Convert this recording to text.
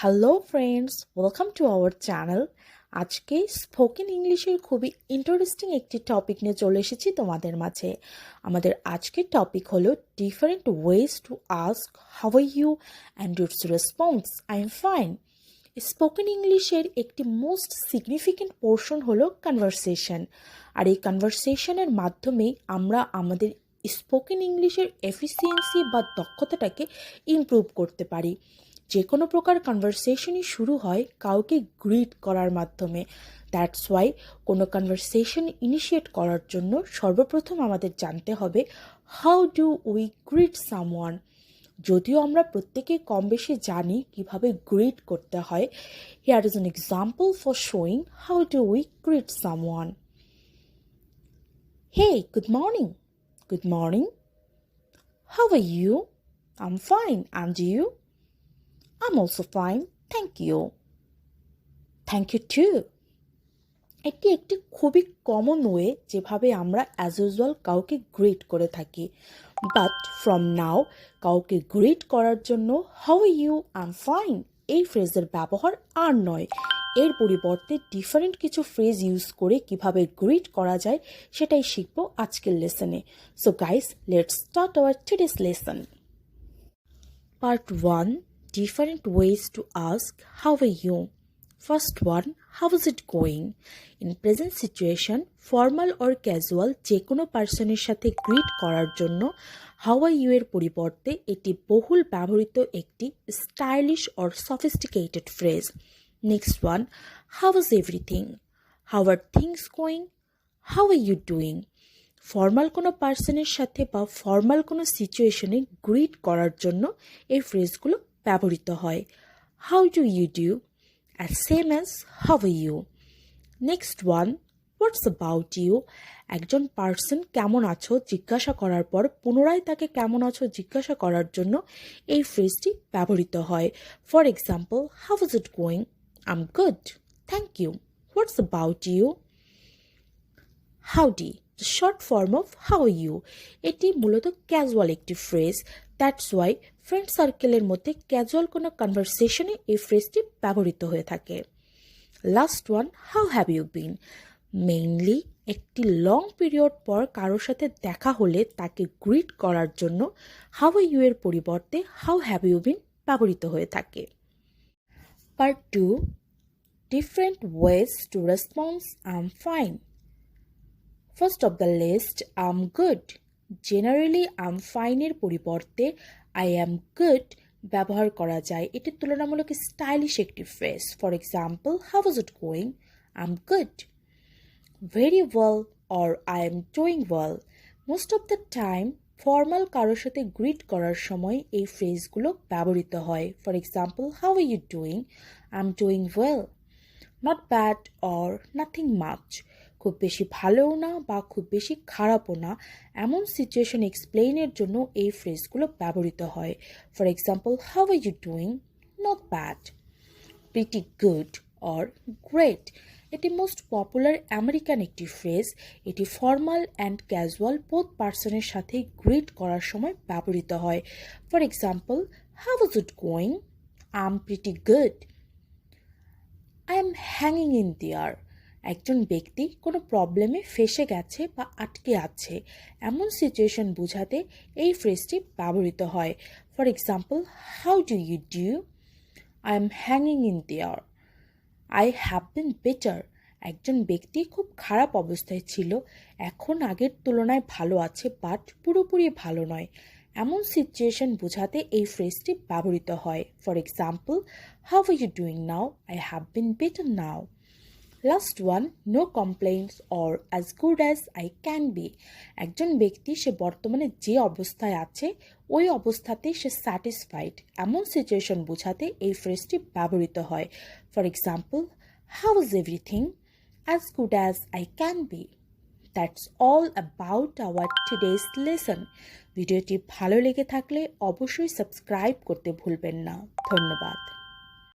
Hello friends, welcome to our channel. আজকে spoken ইংলিশের খুবই ইন্টারেস্টিং একটি টপিক নিয়ে চলে এসেছি তোমাদের মাঝে। আমাদের আজকের টপিক হলো different ways to ask how are you and its response I am fine. Spoken ইংলিশের একটি মোস্ট সিগনিফিক্যান্ট পোর্শন হলো কনভারসেশন, আর এই কনভারসেশনের মাধ্যমেই আমরা আমাদের স্পোকেন ইংলিশের এফিসিয়েন্সি বা দক্ষতাটাকে ইমপ্রুভ করতে পারি। যে কোনো প্রকার কনভারসেশনই শুরু হয় কাউকে গ্রিট করার মাধ্যমে। দ্যাটস ওয়াই কোনো কনভারসেশন ইনিশিয়েট করার জন্য সর্বপ্রথম আমাদের জানতে হবে how do we greet someone. যদিও আমরা প্রত্যেকেই কম বেশি জানি কিভাবে গ্রিট করতে হয়, here is an example for showing how do we greet someone. Hey, good morning. Good morning. How are you? I am fine, and you? I'm also fine, thank you. Thank you too. এটি একটি খুবই common way যেভাবে আমরা as usual কাউকে grit করে থাকি। But from now কাউকে greet করার জন্য how are you, I am fine এই ফ্রেজের ব্যবহার আর নয়। এর পরিবর্তে ডিফারেন্ট কিছু ফ্রেজ ইউজ করে কিভাবে গ্রিট করা যায় সেটাই শিখবো আজকের লেসনে। So guys, let's start our today's lesson. Part 1, different ways to ask how are you. First one, how is it going? In present situation, formal or casual যে কোনো পার্সনের সাথে গ্রিট করার জন্য how are you এর পরিবর্তে এটি বহুল ব্যবহৃত একটি stylish or sophisticated phrase. Next one, how is everything? How are things going? How are you doing? Formal কোনো পার্সনের সাথে বা ফর্মাল কোনো সিচুয়েশনে গ্রিট করার জন্য এই ফ্রেজগুলো ব্যবহৃত হয়। How do you do as same as how are you. Next one, what's about you. একজন পার্সন কেমন আছো জিজ্ঞাসা করার পর পুনরায় তাকে কেমন আছো জিজ্ঞাসা করার জন্য এই ফ্রেজটি ব্যবহৃত হয়। For example, how is it going? I am good, thank you. What's about you? Howdy, the short form of how are you. এটি মূলত ক্যাজুয়াল একটি ফ্রেজ। দ্যাটস ওয়াই ফ্রেন্ড সার্কেলের মধ্যে ক্যাজুয়াল কোনো কনভারসেশনে এই ফ্রেজটি ব্যবহৃত হয়ে থাকে। Last one, how have you been. Mainly একটি লং পিরিয়ড পর কারোর সাথে দেখা হলে তাকে গ্রিট করার জন্য হাউ আর ইউ এর পরিবর্তে হাউ হ্যাভ ইউ বিন ব্যবহৃত হয়ে থাকে। Part 2, different ways two response I am fine. First of the list, I'm good. Generally, I'm fine এর পরিবর্তে I am good ব্যবহার করা যায়। এটি তুলনামূলক স্টাইলিশ একটি phrase. For example, how is it going? I'm good. Very well or I am doing well. Most of the time, formal কারোর সাথে গ্রিট করার সময় এই ফ্রেজগুলো ব্যবহৃত হয়। For example, how are you doing? I'm doing well. Not bad or nothing much. খুব বেশি ভালোও না বা খুব বেশি খারাপও না, এমন সিচুয়েশন এক্সপ্লেইনের জন্য এই ফ্রেজগুলো ব্যবহৃত হয়। For example, how are you doing? Not bad. Pretty good or great. এটি মোস্ট পপুলার আমেরিকান একটি ফ্রেজ। এটি ফর্মাল অ্যান্ড ক্যাজুয়াল বোথ পার্সনের সাথে গ্রিট করার সময় ব্যবহৃত হয়। For example, how is it going? I am pretty good. I am hanging in the air. একজন ব্যক্তি কোনো প্রবলেমে ফেসে গেছে বা আটকে আছে, এমন সিচুয়েশন বোঝাতে এই ফ্রেজটি ব্যবহৃত হয়। For example, how do you do? I am hanging in the air. I have been better. একজন ব্যক্তি খুব খারাপ অবস্থায় ছিল, এখন আগের তুলনায় ভালো আছে বাট পুরোপুরি ভালো নয়, এমন সিচুয়েশন বোঝাতে এই ফ্রেজটি ব্যবহৃত হয়। For example, how are you doing now? I have been better now. Last one, no complaints or as good as I can be. একজন ব্যক্তি সে বর্তমানে যে অবস্থায় আছে ওই অবস্থাতেই সে স্যাটিসফাইড, এমন সিচুয়েশন বোঝাতে এই ফ্রেজটি ব্যবহৃত হয়। For example, how is everything? As good as I can B. That's all about our today's lesson. ভিডিওটি ভালো লেগে থাকলে অবশ্যই সাবস্ক্রাইব করতে ভুলবেন না। ধন্যবাদ।